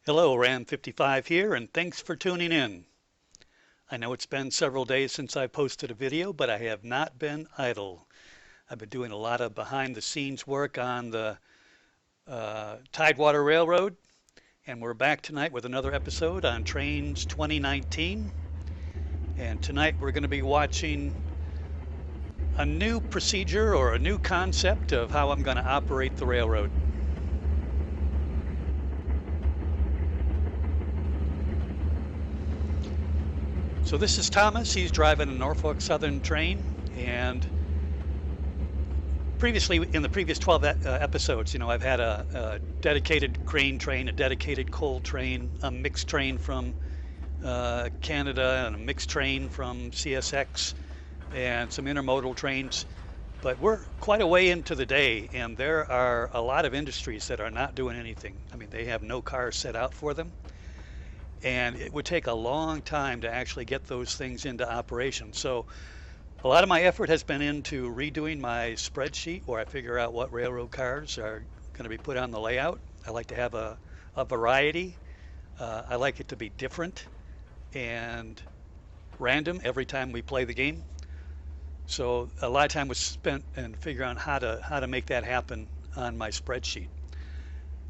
Hello, Ram55 here, and thanks for tuning in. I know it's been several days since I posted a video, but I have not been idle. I've been doing a lot of behind the scenes work on the Tidewater Railroad, and we're back tonight with another episode on Trainz 2019. And tonight we're going to be watching a new procedure or a new concept of how I'm going to operate the railroad. So this is Thomas. He's driving a Norfolk Southern train, and previously in the previous 12 episodes, I've had a dedicated grain train, a dedicated coal train, a mixed train from Canada, and a mixed train from CSX, and some intermodal trains. But we're quite a way into the day, and there are a lot of industries that are not doing anything. I mean, they have no cars set out for them. And it would take a long time to actually get those things into operation. So a lot of my effort has been into redoing my spreadsheet where I figure out what railroad cars are going to be put on the layout. I like to have a variety. I like it to be different and random every time we play the game. So a lot of time was spent in figuring out how to make that happen on my spreadsheet.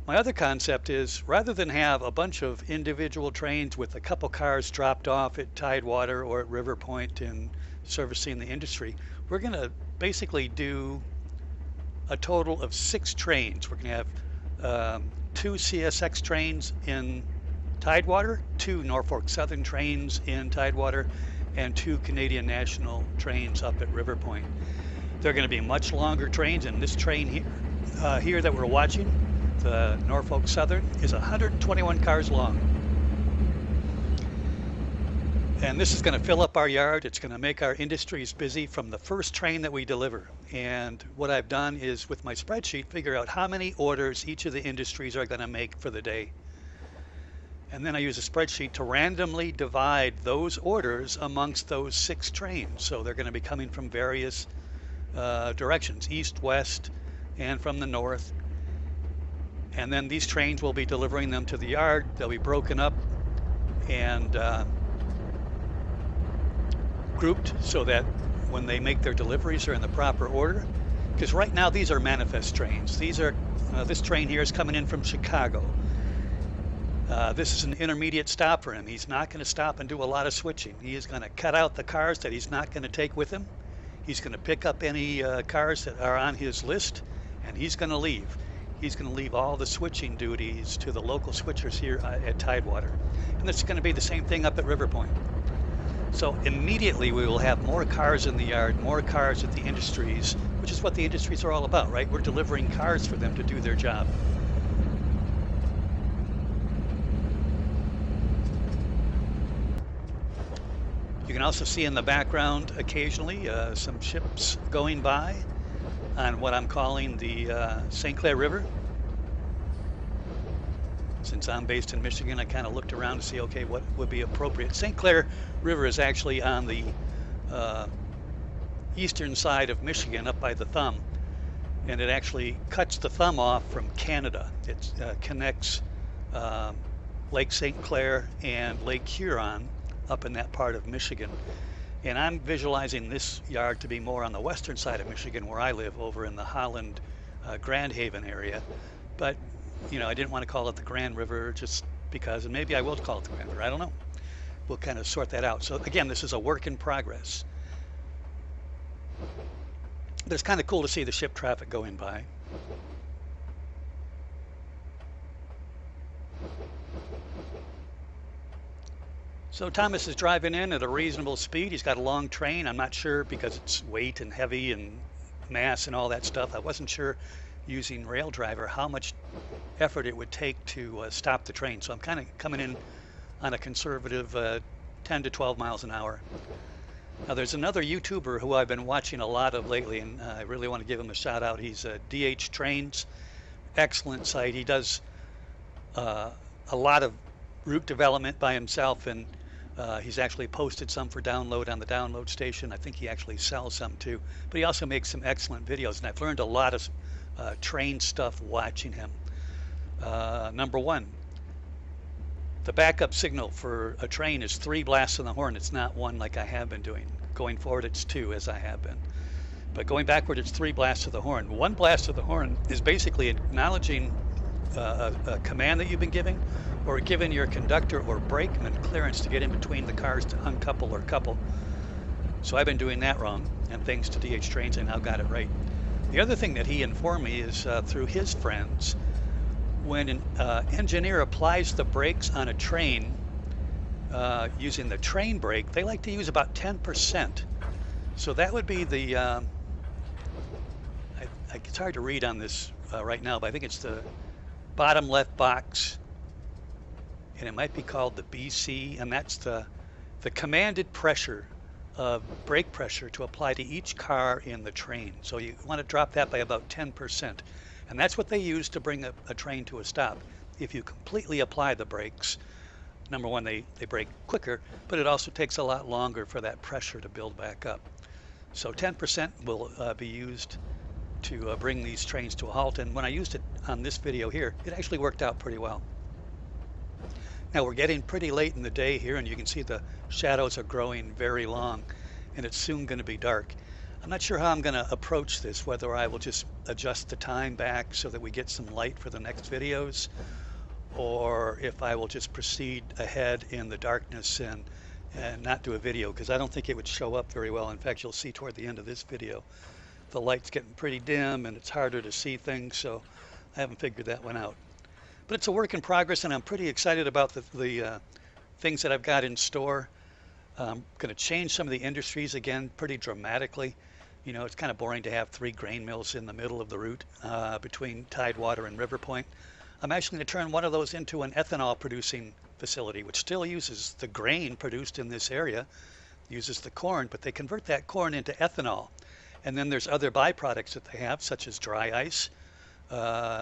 My other concept is rather than have a bunch of individual trains with a couple cars dropped off at Tidewater or at River Point and servicing the industry, we're going to basically do a total of 6 trains. We're going to have 2 CSX trains in Tidewater, 2 Norfolk Southern trains in Tidewater, and 2 Canadian National trains up at River Point. They're going to be much longer trains, and this train here that we're watching, the Norfolk Southern, is 121 cars long. And this is going to fill up our yard. It's going to make our industries busy from the first train that we deliver. And what I've done is, with my spreadsheet, figure out how many orders each of the industries are going to make for the day. And then I use a spreadsheet to randomly divide those orders amongst those 6 trains. So they're going to be coming from various directions, east, west, and from the north. And then these trains will be delivering them to the yard. They'll be broken up and grouped so that when they make their deliveries, they're in the proper order. Because right now these are manifest trains. This train here is coming in from Chicago. This is an intermediate stop for him. He's not going to stop and do a lot of switching. He is going to cut out the cars that he's not going to take with him. He's going to pick up any cars that are on his list, and he's going to leave. He's going to leave all the switching duties to the local switchers here at Tidewater. And it's going to be the same thing up at River Point. So immediately we will have more cars in the yard, more cars at the industries, which is what the industries are all about, right? We're delivering cars for them to do their job. You can also see in the background occasionally some ships going by on what I'm calling the St. Clair River. Since I'm based in Michigan, I kind of looked around to see, okay, what would be appropriate. St. Clair River is actually on the eastern side of Michigan, up by the Thumb, and it actually cuts the Thumb off from Canada. It connects Lake St. Clair and Lake Huron up in that part of Michigan. And I'm visualizing this yard to be more on the western side of Michigan, where I live, over in the Holland, Grand Haven area. But, I didn't want to call it the Grand River just because, and maybe I will call it the Grand River. I don't know. We'll kind of sort that out. So again, this is a work in progress. But it's kind of cool to see the ship traffic going by. So Thomas is driving in at a reasonable speed. He's got a long train. I'm not sure, because it's weight and heavy and mass and all that stuff. I wasn't sure, using Rail Driver, how much effort it would take to stop the train. So I'm kind of coming in on a conservative 10 to 12 miles an hour. Now there's another YouTuber who I've been watching a lot of lately, and I really want to give him a shout out. He's DH Trainz. Excellent site. He does a lot of route development by himself, and he's actually posted some for download on the download station. I think he actually sells some too, but he also makes some excellent videos, and I've learned a lot of train stuff watching him. Number one, the backup signal for a train is 3 blasts on the horn. It's not 1 like I have been doing. Going forward, it's 2 as I have been. But going backward, it's 3 blasts of the horn. 1 blast of the horn is basically acknowledging a command that you've been giving, or giving your conductor or brakeman clearance to get in between the cars to uncouple or couple. So I've been doing that wrong, and thanks to DH Trainz, I now got it right. The other thing that he informed me is through his friends, when an engineer applies the brakes on a train using the train brake, they like to use about 10%. So that would be the, it's hard to read on this right now, but I think it's the bottom left box, and it might be called the BC, and that's the commanded pressure of brake pressure to apply to each car in the train. So you want to drop that by about 10%. And that's what they use to bring a train to a stop. If you completely apply the brakes, number one, they brake quicker, but it also takes a lot longer for that pressure to build back up. So 10% will be used to bring these trains to a halt. And when I used it on this video here, it actually worked out pretty well. Now we're getting pretty late in the day here, and you can see the shadows are growing very long, and it's soon going to be dark. I'm not sure how I'm going to approach this, whether I will just adjust the time back so that we get some light for the next videos, or if I will just proceed ahead in the darkness and not do a video, because I don't think it would show up very well. In fact, you'll see toward the end of this video, the light's getting pretty dim and it's harder to see things, so I haven't figured that one out. But it's a work in progress, and I'm pretty excited about the things that I've got in store. I'm going to change some of the industries again pretty dramatically. You know, it's kind of boring to have 3 grain mills in the middle of the route between Tidewater and River Point. I'm actually going to turn one of those into an ethanol producing facility, which still uses the grain produced in this area, uses the corn, but they convert that corn into ethanol. And then there's other byproducts that they have, such as dry ice,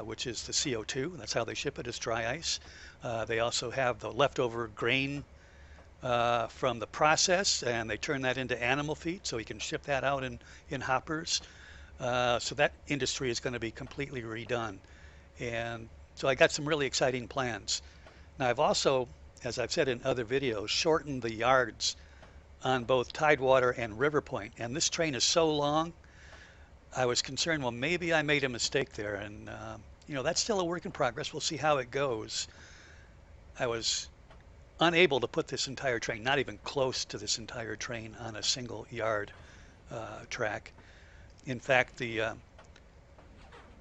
which is the CO2. That's how they ship it, as dry ice. They also have the leftover grain from the process, and they turn that into animal feed, so you can ship that out in hoppers. So that industry is going to be completely redone. And so I got some really exciting plans. Now I've also, as I've said in other videos, shortened the yards on both Tidewater and River Point. And this train is so long, I was concerned, well, maybe I made a mistake there. And, you know, that's still a work in progress. We'll see how it goes. I was unable to put this entire train, not even close to this entire train, on a single yard track. In fact, in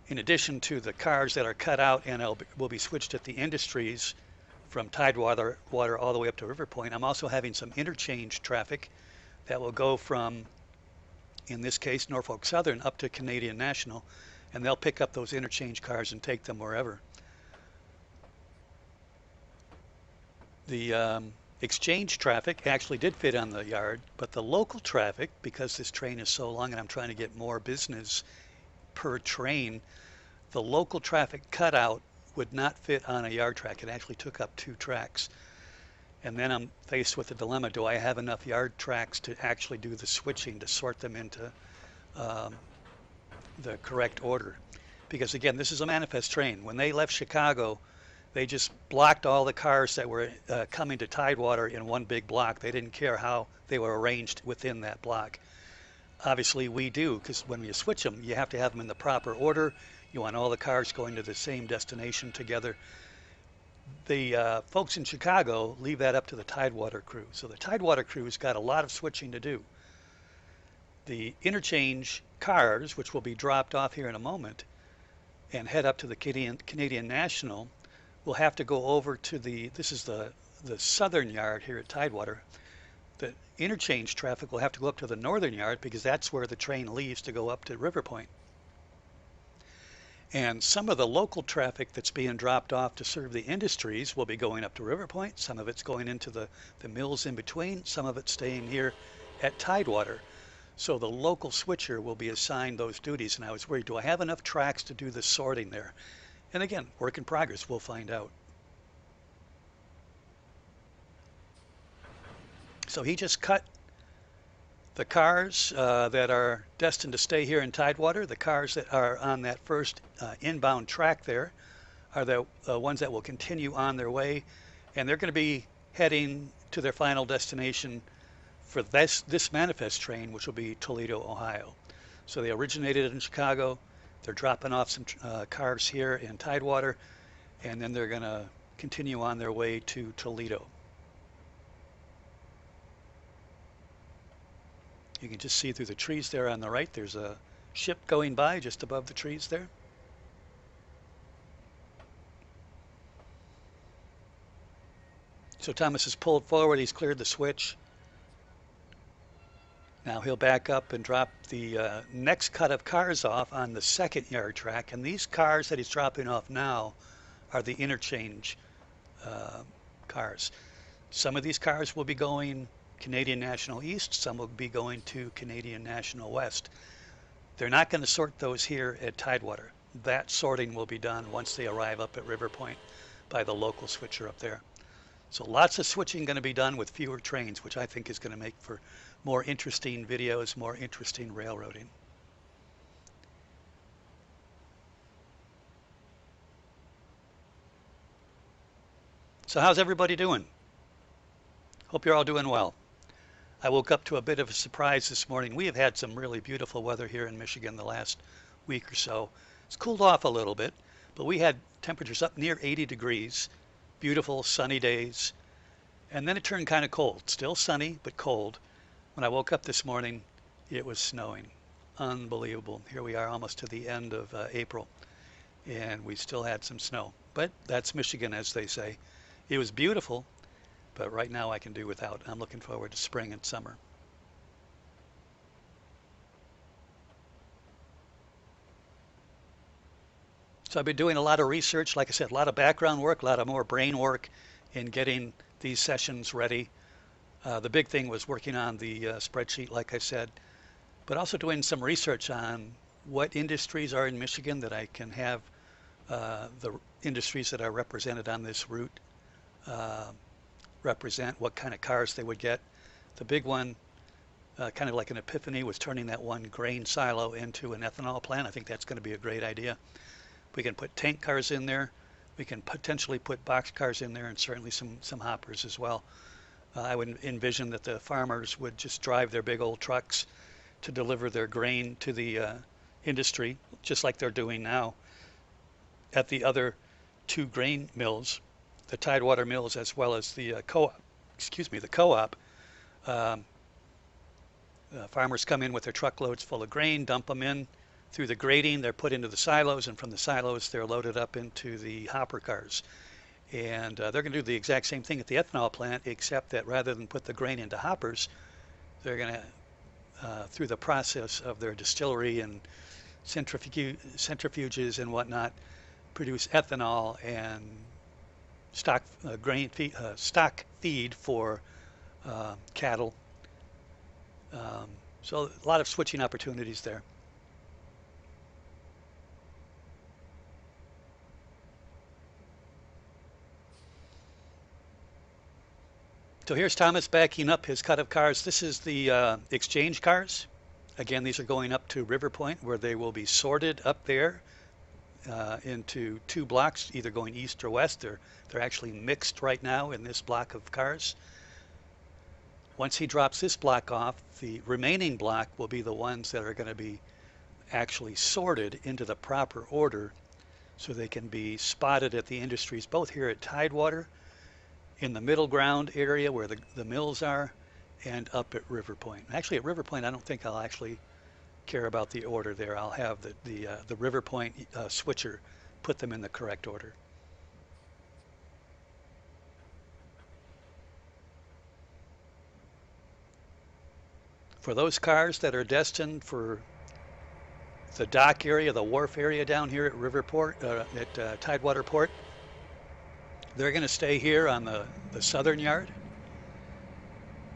addition to the cars that are cut out and will be switched at the industries from Tidewater all the way up to River Point, I'm also having some interchange traffic that will go from, in this case, Norfolk Southern up to Canadian National, and they'll pick up those interchange cars and take them wherever. The exchange traffic actually did fit on the yard, but the local traffic, because this train is so long and I'm trying to get more business per train, the local traffic cutout would not fit on a yard track. It actually took up 2 tracks. And then I'm faced with the dilemma, do I have enough yard tracks to actually do the switching, to sort them into the correct order? Because again, this is a manifest train. When they left Chicago, they just blocked all the cars that were coming to Tidewater in one big block. They didn't care how they were arranged within that block. Obviously we do, because when you switch them, you have to have them in the proper order. You want all the cars going to the same destination together. The folks in Chicago leave that up to the Tidewater crew. So the Tidewater crew's got a lot of switching to do. The interchange cars, which will be dropped off here in a moment and head up to the Canadian National, will have to go over to this is the southern yard here at Tidewater. The interchange traffic will have to go up to the northern yard, because that's where the train leaves to go up to River Point. And some of the local traffic that's being dropped off to serve the industries will be going up to River Point. Some of it's going into the mills in between. Some of it's staying here at Tidewater. So the local switcher will be assigned those duties. And I was worried, do I have enough tracks to do the sorting there? And again, work in progress, we'll find out. So he just cut the cars that are destined to stay here in Tidewater. The cars that are on that first inbound track there are the ones that will continue on their way and they're going to be heading to their final destination for this manifest train, which will be Toledo, Ohio. So they originated in Chicago. They're dropping off some cars here in Tidewater, and then they're going to continue on their way to Toledo. You can just see through the trees there on the right, there's a ship going by just above the trees there. So Thomas has pulled forward, he's cleared the switch. Now he'll back up and drop the next cut of cars off on the second yard track. And these cars that he's dropping off now are the interchange cars. Some of these cars will be going Canadian National East, some will be going to Canadian National West. They're not going to sort those here at Tidewater. That sorting will be done once they arrive up at River Point by the local switcher up there. So lots of switching going to be done with fewer trains, which I think is going to make for more interesting videos, more interesting railroading. So how's everybody doing? Hope you're all doing well. I woke up to a bit of a surprise this morning. We have had some really beautiful weather here in Michigan the last week or so. It's cooled off a little bit, but we had temperatures up near 80 degrees, beautiful sunny days, and then it turned kind of cold. Still sunny, but cold. When I woke up this morning, it was snowing. Unbelievable. Here we are almost to the end of April, and we still had some snow. But that's Michigan, as they say. It was beautiful, but right now I can do without. I'm looking forward to spring and summer. So I've been doing a lot of research, like I said, a lot of background work, a lot of more brain work in getting these sessions ready. The big thing was working on the spreadsheet, like I said, but also doing some research on what industries are in Michigan that I can have the industries that are represented on this route represent, what kind of cars they would get. The big one, kind of like an epiphany, was turning that one grain silo into an ethanol plant. I think that's going to be a great idea. We can put tank cars in there. We can potentially put box cars in there, and certainly some hoppers as well. I would envision that the farmers would just drive their big old trucks to deliver their grain to the industry, just like they're doing now at the other two grain mills, the Tidewater mills, as well as the co-op. The co-op. Farmers come in with their truckloads full of grain, dump them in through the grading. They're put into the silos, and from the silos, they're loaded up into the hopper cars. And they're going to do the exact same thing at the ethanol plant, except that rather than put the grain into hoppers, they're going to, through the process of their distillery and centrifuges and whatnot, produce ethanol and stock stock feed for cattle. So a lot of switching opportunities there. So here's Thomas backing up his cut of cars. This is the exchange cars. Again, these are going up to River Point, where they will be sorted up there into two blocks, either going east or west. They're actually mixed right now in this block of cars. Once he drops this block off, the remaining block will be the ones that are going to be actually sorted into the proper order so they can be spotted at the industries, both here at Tidewater, in the middle ground area where the mills are, and up at River Point. Actually, at River Point, I don't think I'll actually care about the order there. I'll have the River Point switcher put them in the correct order. For those cars that are destined for the dock area, the wharf area down here at at Tidewater Port, they're going to stay here on the southern yard.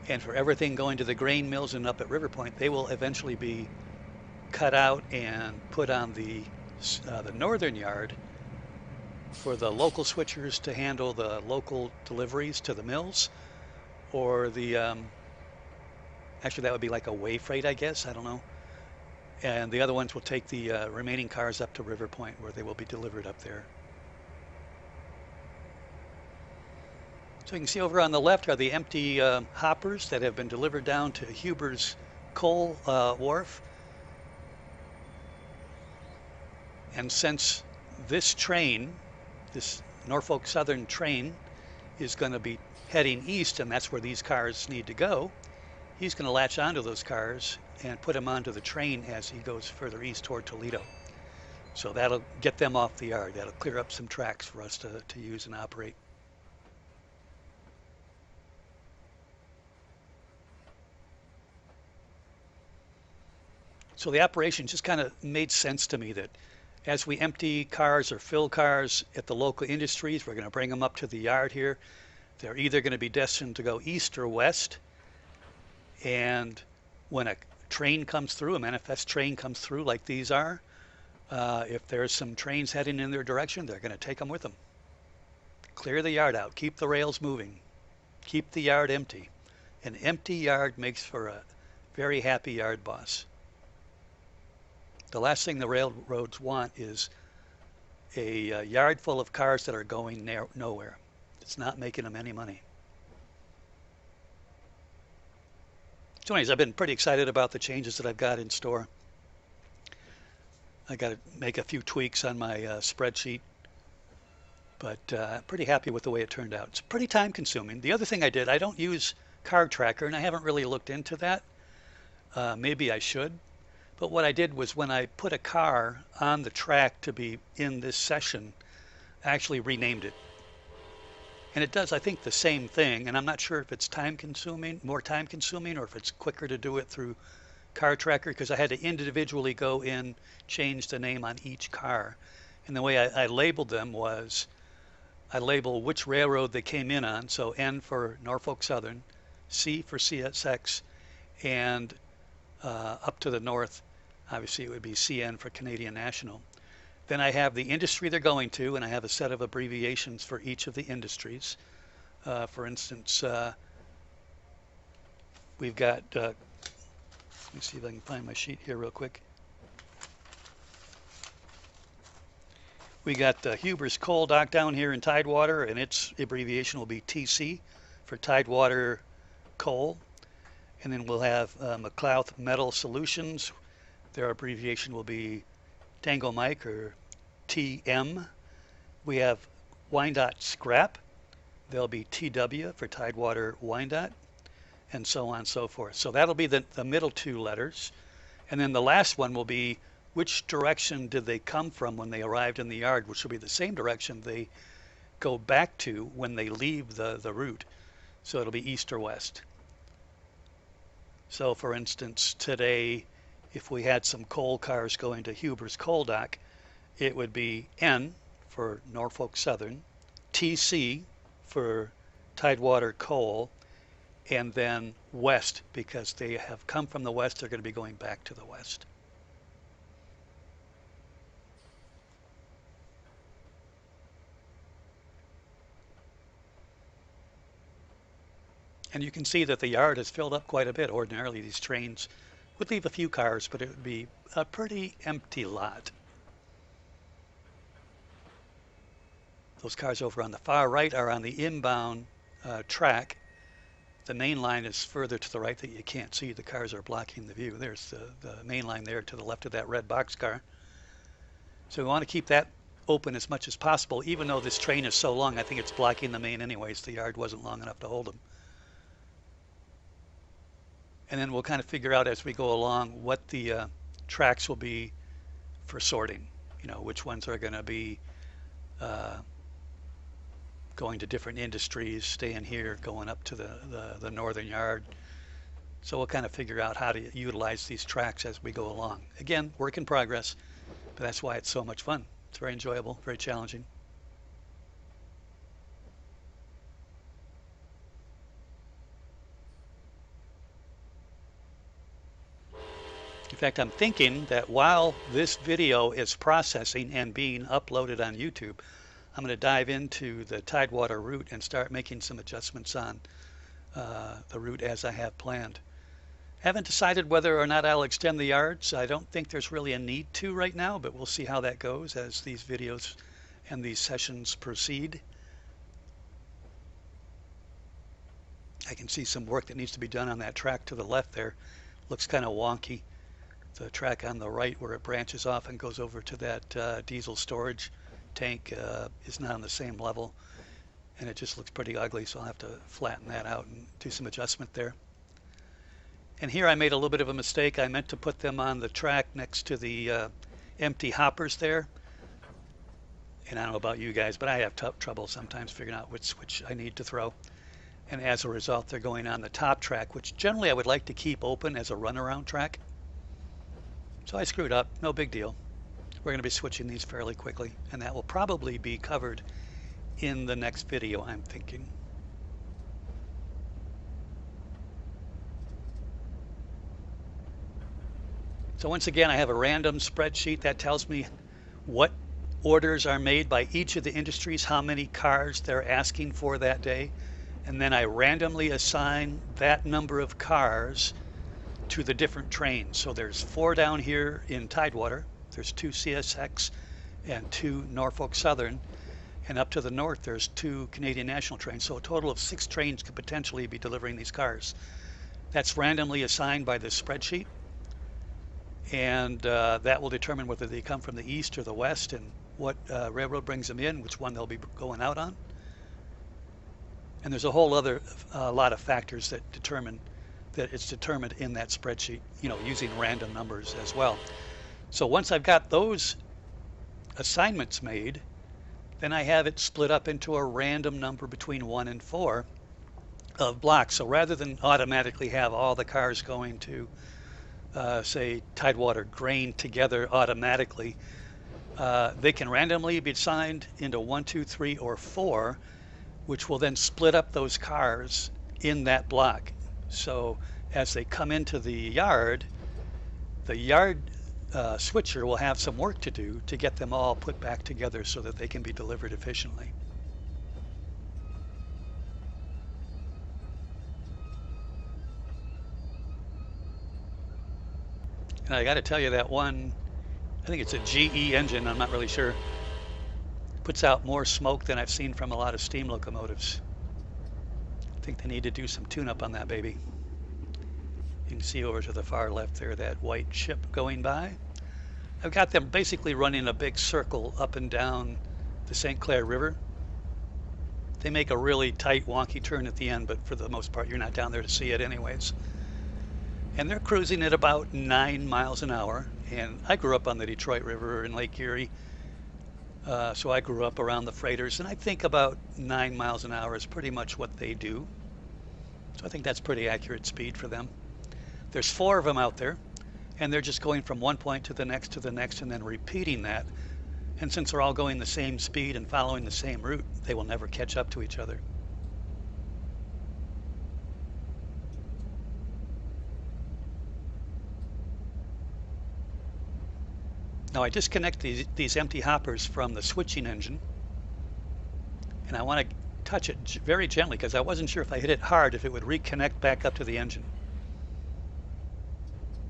And for everything going to the grain mills and up at River Point, they will eventually be cut out and put on the northern yard for the local switchers to handle the local deliveries to the mills, or the actually that would be like a way freight, I guess, I don't know. And the other ones will take the remaining cars up to River Point, where they will be delivered up there. So you can see over on the left are the empty hoppers that have been delivered down to Huber's coal wharf. And since this train, this Norfolk Southern train, is going to be heading east, and that's where these cars need to go, he's going to latch onto those cars and put them onto the train as he goes further east toward Toledo. So that'll get them off the yard. That'll clear up some tracks for us to use and operate. So the operation just kind of made sense to me that as we empty cars or fill cars at the local industries, we're going to bring them up to the yard here. They're either going to be destined to go east or west. And when a train comes through, a manifest train comes through like these are, if there's some trains heading in their direction, they're going to take them with them. Clear the yard out, keep the rails moving, keep the yard empty. An empty yard makes for a very happy yard boss. The last thing the railroads want is a yard full of cars that are going nowhere. It's not making them any money. So anyways, I've been pretty excited about the changes that I've got in store. I got to make a few tweaks on my spreadsheet, but pretty happy with the way it turned out. It's pretty time consuming. The other thing I did, I don't use Car Tracker, and I haven't really looked into that. Maybe I should. But what I did was when I put a car on the track to be in this session, I actually renamed it. And it does, I think, the same thing. And I'm not sure if it's more time consuming, or if it's quicker to do it through Car Tracker, because I had to individually go in, change the name on each car. And the way I labeled them was, I label which railroad they came in on. So N for Norfolk Southern, C for CSX, and up to the north, obviously it would be CN for Canadian National. Then I have the industry they're going to, and I have a set of abbreviations for each of the industries. For instance, we've got, let me see if I can find my sheet here real quick. We got Huber's Coal Dock down here in Tidewater, and its abbreviation will be TC for Tidewater Coal. And then we'll have McLouth Metal Solutions. Their abbreviation will be Tango Mike, or TM. We have Wyandotte Scrap. They'll be TW for Tidewater Wyandotte, and so on and so forth. So that'll be the middle two letters. And then the last one will be which direction did they come from when they arrived in the yard, which will be the same direction they go back to when they leave the route. So it'll be east or west. So for instance, today, if we had some coal cars going to Huber's Coal Dock, it would be N for Norfolk Southern, TC for Tidewater Coal, and then west, because they have come from the west, they're going to be going back to the west. And you can see that the yard has filled up quite a bit. Ordinarily, these trains would leave a few cars, but it would be a pretty empty lot. Those cars over on the far right are on the inbound track. The main line is further to the right that you can't see. The cars are blocking the view. There's the main line there to the left of that red boxcar. So we want to keep that open as much as possible, even though this train is so long. I think it's blocking the main anyways. The yard wasn't long enough to hold them. And then we'll kind of figure out as we go along what the tracks will be for sorting. You know, which ones are going to be going to different industries, staying here, going up to the northern yard. So we'll kind of figure out how to utilize these tracks as we go along. Again, work in progress, but that's why it's so much fun. It's very enjoyable, very challenging. In fact, I'm thinking that while this video is processing and being uploaded on YouTube, I'm going to dive into the Tidewater route and start making some adjustments on the route as I have planned. Haven't decided whether or not I'll extend the yards. I don't think there's really a need to right now, but we'll see how that goes as these videos and these sessions proceed. I can see some work that needs to be done on that track to the left there. Looks kind of wonky. The track on the right where it branches off and goes over to that diesel storage tank is not on the same level, and it just looks pretty ugly, so I'll have to flatten that out and do some adjustment there. And here I made a little bit of a mistake. I meant to put them on the track next to the empty hoppers there. And I don't know about you guys, but I have trouble sometimes figuring out which switch I need to throw. And as a result, they're going on the top track, which generally I would like to keep open as a runaround track. So I screwed up, no big deal. We're going to be switching these fairly quickly, and that will probably be covered in the next video, I'm thinking. So once again, I have a random spreadsheet that tells me what orders are made by each of the industries, how many cars they're asking for that day, and then I randomly assign that number of cars to the different trains. So there's 4 down here in Tidewater, there's 2 CSX and 2 Norfolk Southern, and up to the north there's 2 Canadian National trains. So a total of 6 trains could potentially be delivering these cars. That's randomly assigned by this spreadsheet, and that will determine whether they come from the east or the west and what railroad brings them in, which one they'll be going out on. And there's a whole other lot of factors that determine that it's determined in that spreadsheet, you know, using random numbers as well. So once I've got those assignments made, then I have it split up into a random number between 1 and 4 of blocks. So rather than automatically have all the cars going to say Tidewater grain together automatically, they can randomly be assigned into 1, 2, 3, or 4, which will then split up those cars in that block. So as they come into the yard switcher will have some work to do to get them all put back together so that they can be delivered efficiently. And I got to tell you, that one, I think it's a GE engine, I'm not really sure, puts out more smoke than I've seen from a lot of steam locomotives. I think they need to do some tune-up on that baby. You can see over to the far left there that white ship going by. I've got them basically running a big circle up and down the St. Clair River. They make a really tight, wonky turn at the end, but for the most part, you're not down there to see it anyways. And they're cruising at about 9 miles an hour. And I grew up on the Detroit River in Lake Erie, so I grew up around the freighters, and I think about 9 miles an hour is pretty much what they do. So I think that's pretty accurate speed for them. There's 4 of them out there, and they're just going from one point to the next, and then repeating that. And since they're all going the same speed and following the same route, they will never catch up to each other. Now I disconnect these empty hoppers from the switching engine, and I want to touch it very gently because I wasn't sure if I hit it hard if it would reconnect back up to the engine.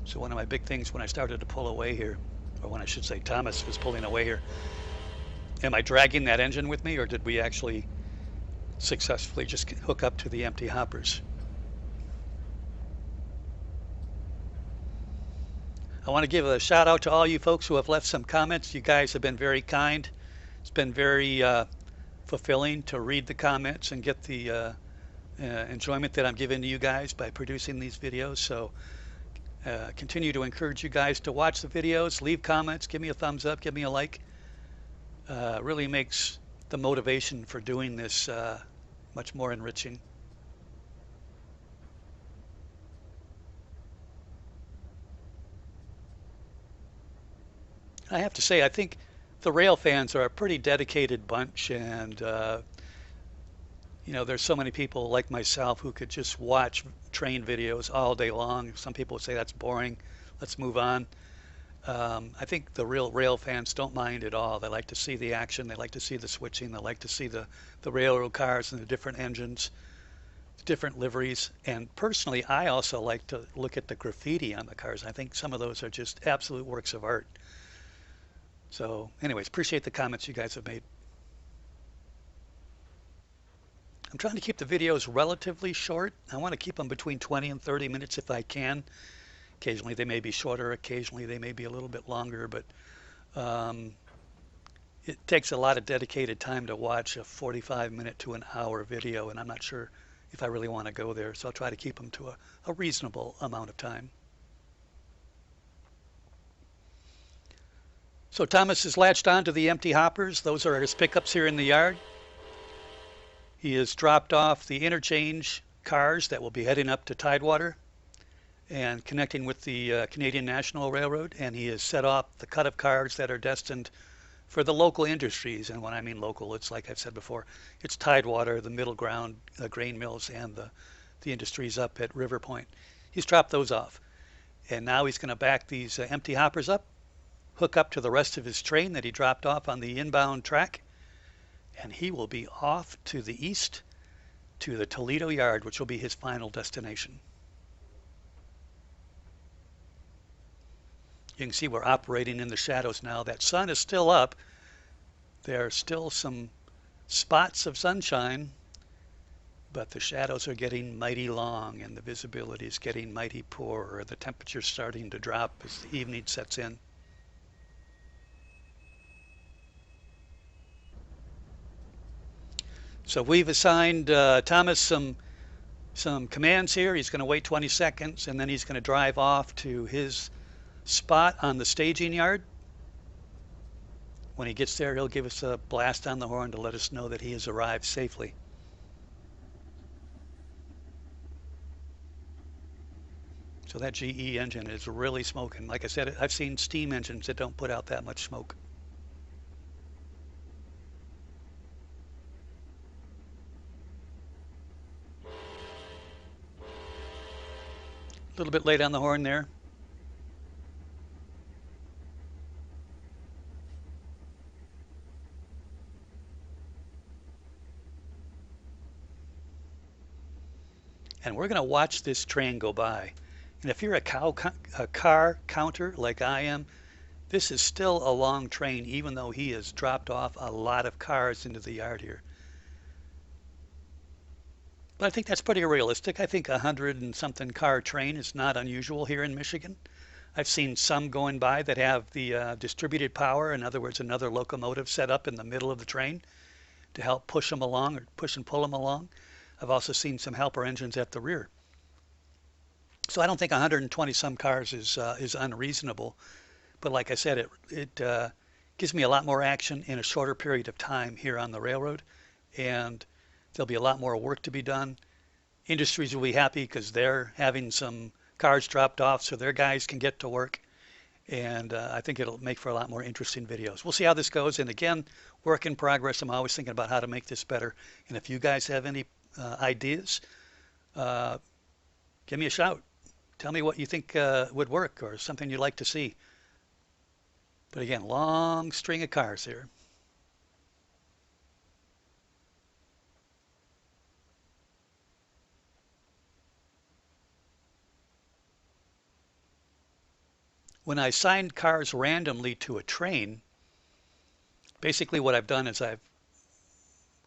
So one of my big things when I started to pull away here, or when I should say Thomas was pulling away here, am I dragging that engine with me, or did we actually successfully just hook up to the empty hoppers? I want to give a shout out to all you folks who have left some comments. You guys have been very kind. It's been very fulfilling to read the comments and get the enjoyment that I'm giving to you guys by producing these videos. So continue to encourage you guys to watch the videos, leave comments, give me a thumbs up, give me a like. Really makes the motivation for doing this much more enriching. I have to say, I think the rail fans are a pretty dedicated bunch, and you know, there's so many people like myself who could just watch train videos all day long. Some people would say that's boring, let's move on. I think the real rail fans don't mind at all. They like to see the action, they like to see the switching, they like to see the railroad cars and the different engines, different liveries. And personally, I also like to look at the graffiti on the cars. I think some of those are just absolute works of art. So anyways, appreciate the comments you guys have made. I'm trying to keep the videos relatively short. I want to keep them between 20 and 30 minutes if I can. Occasionally they may be shorter, occasionally they may be a little bit longer, but um, it takes a lot of dedicated time to watch a 45-minute to an hour video, and I'm not sure if I really want to go there, so I'll try to keep them to a reasonable amount of time. So Thomas has latched onto the empty hoppers. Those are his pickups here in the yard. He has dropped off the interchange cars that will be heading up to Tidewater and connecting with the Canadian National Railroad, and he has set off the cut of cars that are destined for the local industries. And when I mean local, it's like I've said before, it's Tidewater, the middle ground grain mills, and the industries up at River Point. He's dropped those off. And now he's going to back these empty hoppers up, hook up to the rest of his train that he dropped off on the inbound track, and he will be off to the east to the Toledo yard, which will be his final destination. You can see we're operating in the shadows now. That sun is still up. There are still some spots of sunshine, but the shadows are getting mighty long and the visibility is getting mighty poor. The temperature's starting to drop as the evening sets in. So we've assigned Thomas some commands here. He's going to wait 20 seconds and then he's going to drive off to his spot on the staging yard. When he gets there, he'll give us a blast on the horn to let us know that he has arrived safely. So that GE engine is really smoking. Like I said, I've seen steam engines that don't put out that much smoke. A little bit late on the horn there. And we're going to watch this train go by. And if you're a car counter like I am, this is still a long train, even though he has dropped off a lot of cars into the yard here. But I think that's pretty realistic. I think 100 and something car train is not unusual here in Michigan. I've seen some going by that have the distributed power, in other words, another locomotive set up in the middle of the train to help push them along or push and pull them along. I've also seen some helper engines at the rear. So I don't think 120 some cars is unreasonable. But like I said, it gives me a lot more action in a shorter period of time here on the railroad, and there'll be a lot more work to be done. Industries will be happy because they're having some cars dropped off so their guys can get to work. And I think it'll make for a lot more interesting videos. We'll see how this goes. And again, work in progress. I'm always thinking about how to make this better. And if you guys have any ideas, give me a shout. Tell me what you think would work or something you'd like to see. But again, long string of cars here. When I assign cars randomly to a train, basically what I've done is I've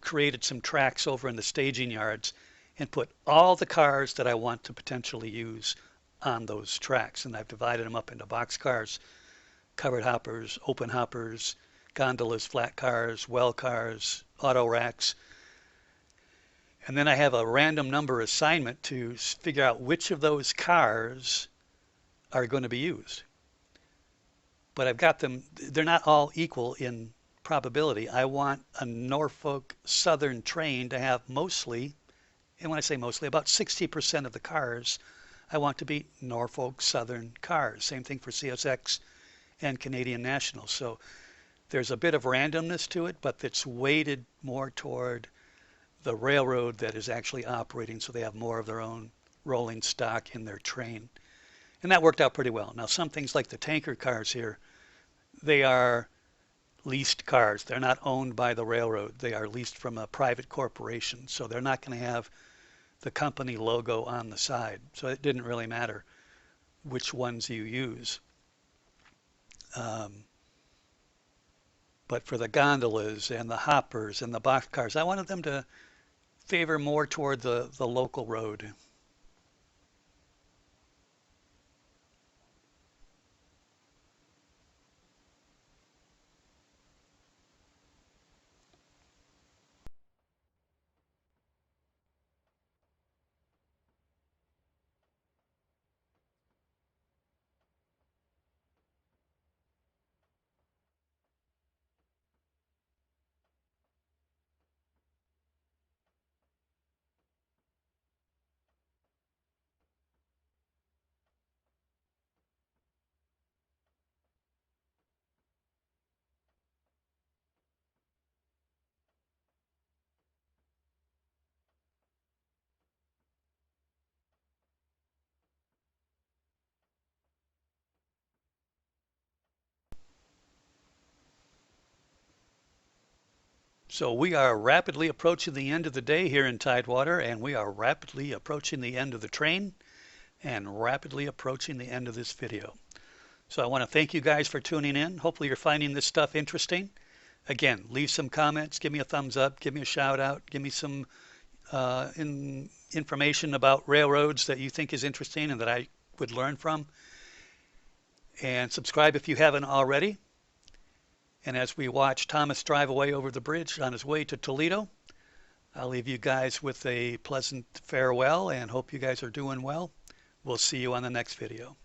created some tracks over in the staging yards and put all the cars that I want to potentially use on those tracks. And I've divided them up into box cars, covered hoppers, open hoppers, gondolas, flat cars, well cars, auto racks. And then I have a random number assignment to figure out which of those cars are going to be used. But I've got them, they're not all equal in probability. I want a Norfolk Southern train to have mostly, and when I say mostly, about 60% of the cars I want to be Norfolk Southern cars. Same thing for CSX and Canadian National. So there's a bit of randomness to it, but it's weighted more toward the railroad that is actually operating, so they have more of their own rolling stock in their train. And that worked out pretty well. Now, some things like the tanker cars here, they are leased cars. They're not owned by the railroad. They are leased from a private corporation. So they're not going to have the company logo on the side. So it didn't really matter which ones you use. But for the gondolas and the hoppers and the box cars, I wanted them to favor more toward the local road. So we are rapidly approaching the end of the day here in Tidewater, and we are rapidly approaching the end of the train and rapidly approaching the end of this video. So I want to thank you guys for tuning in. Hopefully you're finding this stuff interesting. Again, leave some comments, give me a thumbs up, give me a shout out, give me some information about railroads that you think is interesting and that I would learn from. And subscribe if you haven't already. And as we watch Thomas drive away over the bridge on his way to Toledo, I'll leave you guys with a pleasant farewell and hope you guys are doing well. We'll see you on the next video.